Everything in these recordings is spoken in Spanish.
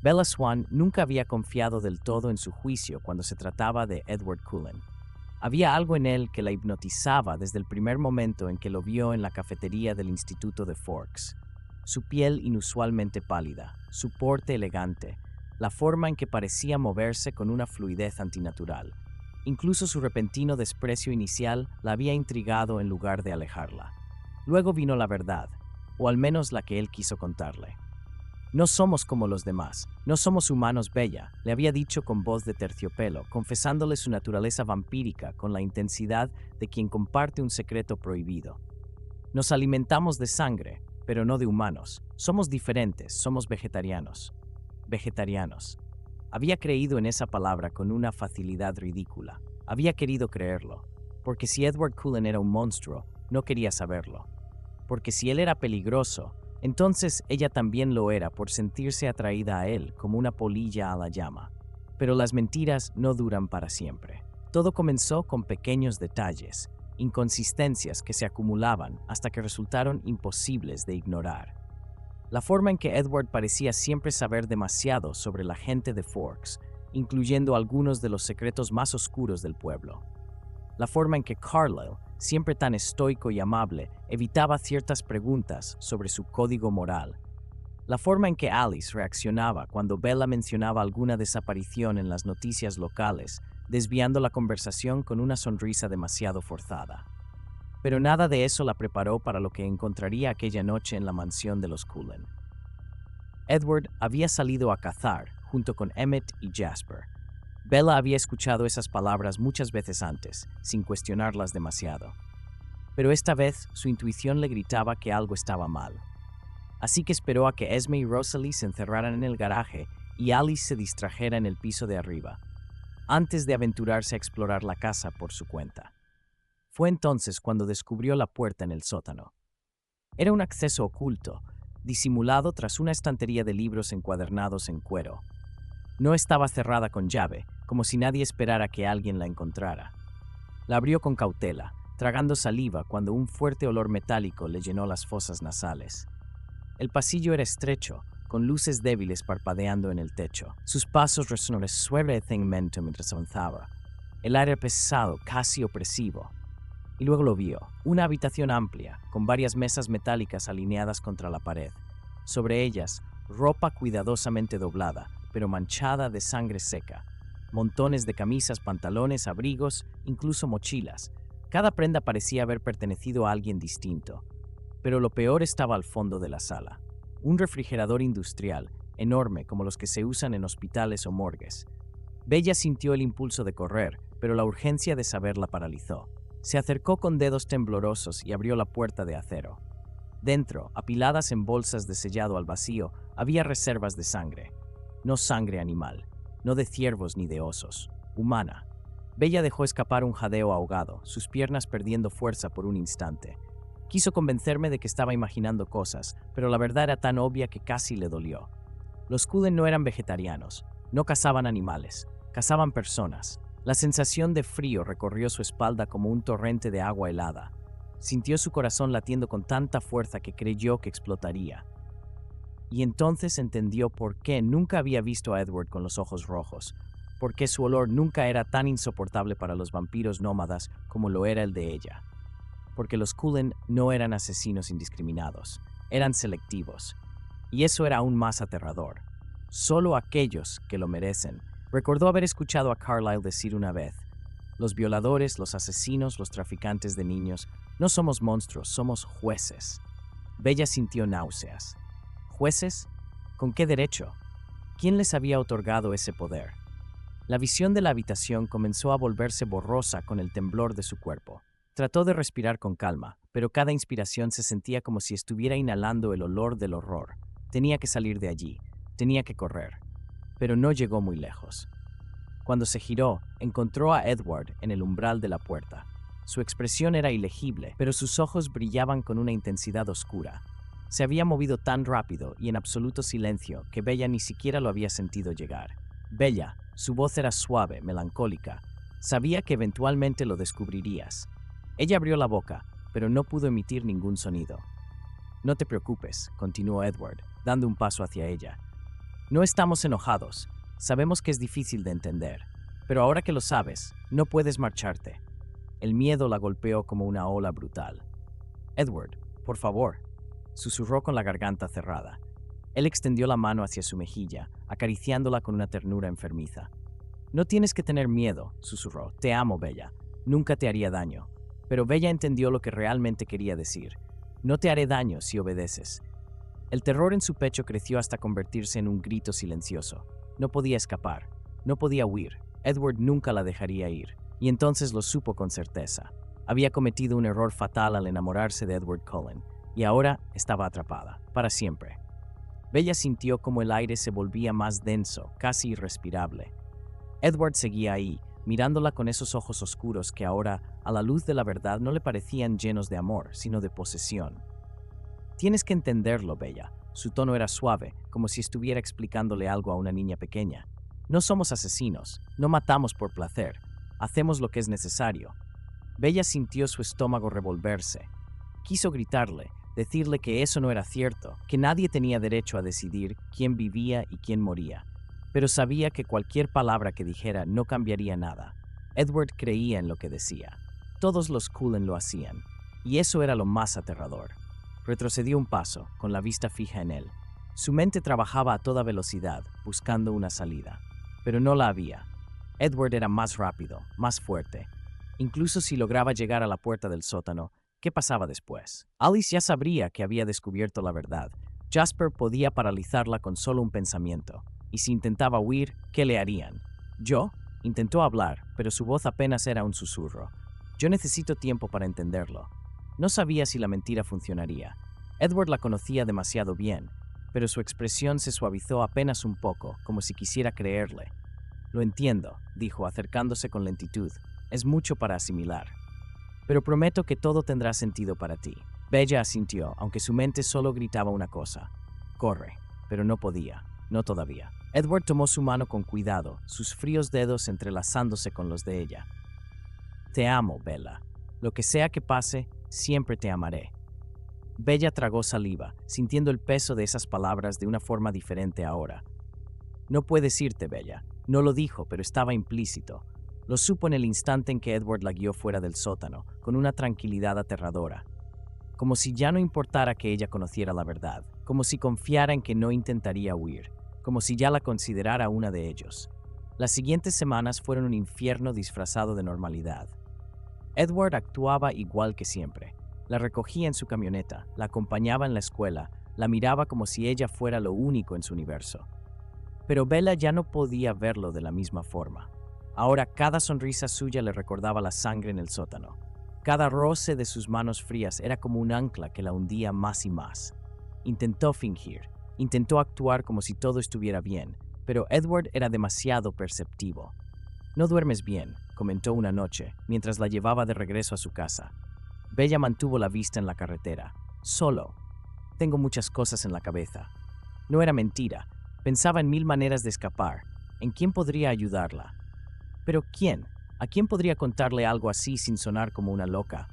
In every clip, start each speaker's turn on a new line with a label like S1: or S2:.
S1: Bella Swan nunca había confiado del todo en su juicio cuando se trataba de Edward Cullen. Había algo en él que la hipnotizaba desde el primer momento en que lo vio en la cafetería del Instituto de Forks. Su piel inusualmente pálida, su porte elegante, la forma en que parecía moverse con una fluidez antinatural. Incluso su repentino desprecio inicial la había intrigado en lugar de alejarla. Luego vino la verdad, o al menos la que él quiso contarle. No somos como los demás, no somos humanos, Bella, le había dicho con voz de terciopelo, confesándole su naturaleza vampírica con la intensidad de quien comparte un secreto prohibido. Nos alimentamos de sangre, pero no de humanos. Somos diferentes, somos vegetarianos. Vegetarianos. Había creído en esa palabra con una facilidad ridícula. Había querido creerlo, porque si Edward Cullen era un monstruo, no quería saberlo. Porque si él era peligroso, entonces ella también lo era por sentirse atraída a él como una polilla a la llama. Pero las mentiras no duran para siempre. Todo comenzó con pequeños detalles, inconsistencias que se acumulaban hasta que resultaron imposibles de ignorar. La forma en que Edward parecía siempre saber demasiado sobre la gente de Forks, incluyendo algunos de los secretos más oscuros del pueblo. La forma en que Carlyle, siempre tan estoico y amable, evitaba ciertas preguntas sobre su código moral. La forma en que Alice reaccionaba cuando Bella mencionaba alguna desaparición en las noticias locales, desviando la conversación con una sonrisa demasiado forzada. Pero nada de eso la preparó para lo que encontraría aquella noche en la mansión de los Cullen. Edward había salido a cazar junto con Emmett y Jasper. Bella había escuchado esas palabras muchas veces antes, sin cuestionarlas demasiado. Pero esta vez su intuición le gritaba que algo estaba mal. Así que esperó a que Esme y Rosalie se encerraran en el garaje y Alice se distrajera en el piso de arriba, antes de aventurarse a explorar la casa por su cuenta. Fue entonces cuando descubrió la puerta en el sótano. Era un acceso oculto, disimulado tras una estantería de libros encuadernados en cuero. No estaba cerrada con llave, como si nadie esperara que alguien la encontrara. La abrió con cautela, tragando saliva cuando un fuerte olor metálico le llenó las fosas nasales. El pasillo era estrecho, con luces débiles parpadeando en el techo. Sus pasos resonaron suavemente mientras avanzaba. El aire pesado, casi opresivo. Y luego lo vio, una habitación amplia, con varias mesas metálicas alineadas contra la pared. Sobre ellas, ropa cuidadosamente doblada, pero manchada de sangre seca. Montones de camisas, pantalones, abrigos, incluso mochilas. Cada prenda parecía haber pertenecido a alguien distinto. Pero lo peor estaba al fondo de la sala. Un refrigerador industrial, enorme como los que se usan en hospitales o morgues. Bella sintió el impulso de correr, pero la urgencia de saber la paralizó. Se acercó con dedos temblorosos y abrió la puerta de acero. Dentro, apiladas en bolsas de sellado al vacío, había reservas de sangre. No sangre animal, no de ciervos ni de osos, humana. Bella dejó escapar un jadeo ahogado, sus piernas perdiendo fuerza por un instante. Quiso convencerme de que estaba imaginando cosas, pero la verdad era tan obvia que casi le dolió. Los Cullen no eran vegetarianos, no cazaban animales, cazaban personas. La sensación de frío recorrió su espalda como un torrente de agua helada. Sintió su corazón latiendo con tanta fuerza que creyó que explotaría. Y entonces entendió por qué nunca había visto a Edward con los ojos rojos, por qué su olor nunca era tan insoportable para los vampiros nómadas como lo era el de ella. Porque los Cullen no eran asesinos indiscriminados, eran selectivos. Y eso era aún más aterrador. Solo aquellos que lo merecen. Recordó haber escuchado a Carlyle decir una vez: los violadores, los asesinos, los traficantes de niños, no somos monstruos, somos jueces. Bella sintió náuseas. ¿Jueces? ¿Con qué derecho? ¿Quién les había otorgado ese poder? La visión de la habitación comenzó a volverse borrosa con el temblor de su cuerpo. Trató de respirar con calma, pero cada inspiración se sentía como si estuviera inhalando el olor del horror. Tenía que salir de allí, tenía que correr. Pero no llegó muy lejos. Cuando se giró, encontró a Edward en el umbral de la puerta. Su expresión era ilegible, pero sus ojos brillaban con una intensidad oscura. Se había movido tan rápido y en absoluto silencio que Bella ni siquiera lo había sentido llegar. Bella, su voz era suave, melancólica. Sabía que eventualmente lo descubrirías. Ella abrió la boca, pero no pudo emitir ningún sonido. No te preocupes, continuó Edward, dando un paso hacia ella. No estamos enojados. Sabemos que es difícil de entender. Pero ahora que lo sabes, no puedes marcharte. El miedo la golpeó como una ola brutal. Edward, por favor, susurró con la garganta cerrada. Él extendió la mano hacia su mejilla, acariciándola con una ternura enfermiza. No tienes que tener miedo, susurró. Te amo, Bella. Nunca te haría daño. Pero Bella entendió lo que realmente quería decir. No te haré daño si obedeces. El terror en su pecho creció hasta convertirse en un grito silencioso. No podía escapar. No podía huir. Edward nunca la dejaría ir. Y entonces lo supo con certeza. Había cometido un error fatal al enamorarse de Edward Cullen. Y ahora estaba atrapada. Para siempre. Bella sintió como el aire se volvía más denso, casi irrespirable. Edward seguía ahí, mirándola con esos ojos oscuros que ahora, a la luz de la verdad, no le parecían llenos de amor, sino de posesión. Tienes que entenderlo, Bella. Su tono era suave, como si estuviera explicándole algo a una niña pequeña. No somos asesinos, no matamos por placer, hacemos lo que es necesario. Bella sintió su estómago revolverse. Quiso gritarle, decirle que eso no era cierto, que nadie tenía derecho a decidir quién vivía y quién moría. Pero sabía que cualquier palabra que dijera no cambiaría nada. Edward creía en lo que decía. Todos los Cullen lo hacían, y eso era lo más aterrador. Retrocedió un paso, con la vista fija en él. Su mente trabajaba a toda velocidad, buscando una salida. Pero no la había. Edward era más rápido, más fuerte. Incluso si lograba llegar a la puerta del sótano, ¿qué pasaba después? Alice ya sabría que había descubierto la verdad. Jasper podía paralizarla con solo un pensamiento. Y si intentaba huir, ¿qué le harían? Yo intentó hablar, pero su voz apenas era un susurro. Yo necesito tiempo para entenderlo. No sabía si la mentira funcionaría. Edward la conocía demasiado bien, pero su expresión se suavizó apenas un poco, como si quisiera creerle. Lo entiendo, dijo, acercándose con lentitud. Es mucho para asimilar. Pero prometo que todo tendrá sentido para ti. Bella asintió, aunque su mente solo gritaba una cosa. Corre, pero no podía, no todavía. Edward tomó su mano con cuidado, sus fríos dedos entrelazándose con los de ella. Te amo, Bella. Lo que sea que pase, siempre te amaré. Bella tragó saliva, sintiendo el peso de esas palabras de una forma diferente ahora. No puedes irte, Bella. No lo dijo, pero estaba implícito. Lo supo en el instante en que Edward la guió fuera del sótano, con una tranquilidad aterradora. Como si ya no importara que ella conociera la verdad, como si confiara en que no intentaría huir, como si ya la considerara una de ellos. Las siguientes semanas fueron un infierno disfrazado de normalidad. Edward actuaba igual que siempre. La recogía en su camioneta, la acompañaba en la escuela, la miraba como si ella fuera lo único en su universo. Pero Bella ya no podía verlo de la misma forma. Ahora cada sonrisa suya le recordaba la sangre en el sótano. Cada roce de sus manos frías era como un ancla que la hundía más y más. Intentó fingir, intentó actuar como si todo estuviera bien, pero Edward era demasiado perceptivo. No duermes bien, comentó una noche, mientras la llevaba de regreso a su casa. Bella mantuvo la vista en la carretera. Solo. Tengo muchas cosas en la cabeza. No era mentira. Pensaba en 1000 maneras de escapar. ¿En quién podría ayudarla? ¿Pero quién? ¿A quién podría contarle algo así sin sonar como una loca?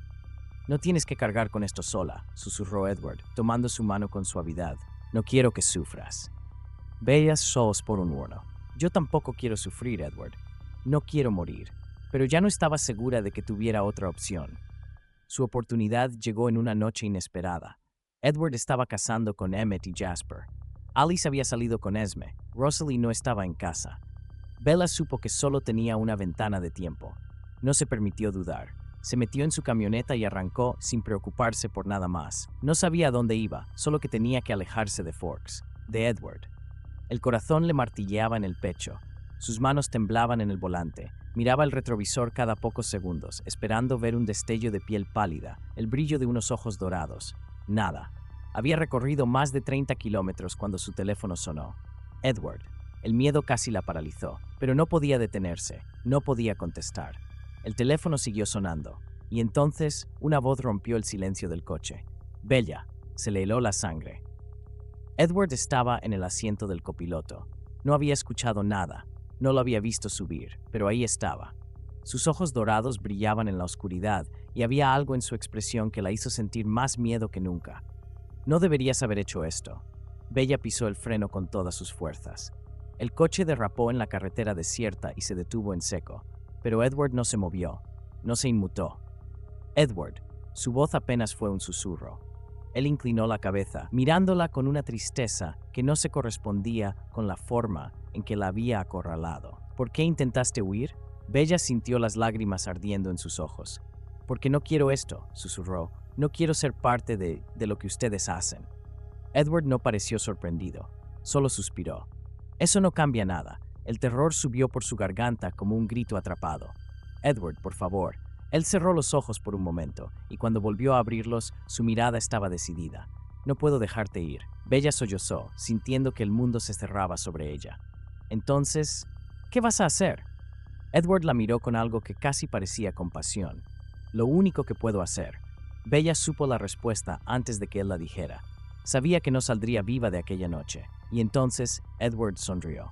S1: No tienes que cargar con esto sola, susurró Edward, tomando su mano con suavidad. No quiero que sufras. Bella sospiró. Yo tampoco quiero sufrir, Edward. No quiero morir. Pero ya no estaba segura de que tuviera otra opción. Su oportunidad llegó en una noche inesperada. Edward estaba casando con Emmett y Jasper. Alice había salido con Esme. Rosalie no estaba en casa. Bella supo que solo tenía una ventana de tiempo. No se permitió dudar. Se metió en su camioneta y arrancó sin preocuparse por nada más. No sabía a dónde iba, solo que tenía que alejarse de Forks, de Edward. El corazón le martilleaba en el pecho. Sus manos temblaban en el volante. Miraba el retrovisor cada pocos segundos, esperando ver un destello de piel pálida, el brillo de unos ojos dorados. Nada. Había recorrido más de 30 kilómetros cuando su teléfono sonó. Edward. El miedo casi la paralizó, pero no podía detenerse, no podía contestar. El teléfono siguió sonando, y entonces una voz rompió el silencio del coche. Bella. Se le heló la sangre. Edward estaba en el asiento del copiloto. No había escuchado nada, no lo había visto subir, pero ahí estaba. Sus ojos dorados brillaban en la oscuridad y había algo en su expresión que la hizo sentir más miedo que nunca. No deberías haber hecho esto. Bella pisó el freno con todas sus fuerzas. El coche derrapó en la carretera desierta y se detuvo en seco, pero Edward no se movió, no se inmutó. Edward, su voz apenas fue un susurro. Él inclinó la cabeza, mirándola con una tristeza que no se correspondía con la forma en que la había acorralado. ¿Por qué intentaste huir? Bella sintió las lágrimas ardiendo en sus ojos. Porque no quiero esto, susurró. No quiero ser parte de lo que ustedes hacen. Edward no pareció sorprendido, solo suspiró. Eso no cambia nada. El terror subió por su garganta como un grito atrapado. Edward, por favor. Él cerró los ojos por un momento, y cuando volvió a abrirlos, su mirada estaba decidida. No puedo dejarte ir. Bella sollozó, sintiendo que el mundo se cerraba sobre ella. Entonces, ¿qué vas a hacer? Edward la miró con algo que casi parecía compasión. Lo único que puedo hacer. Bella supo la respuesta antes de que él la dijera. Sabía que no saldría viva de aquella noche, y entonces Edward sonrió.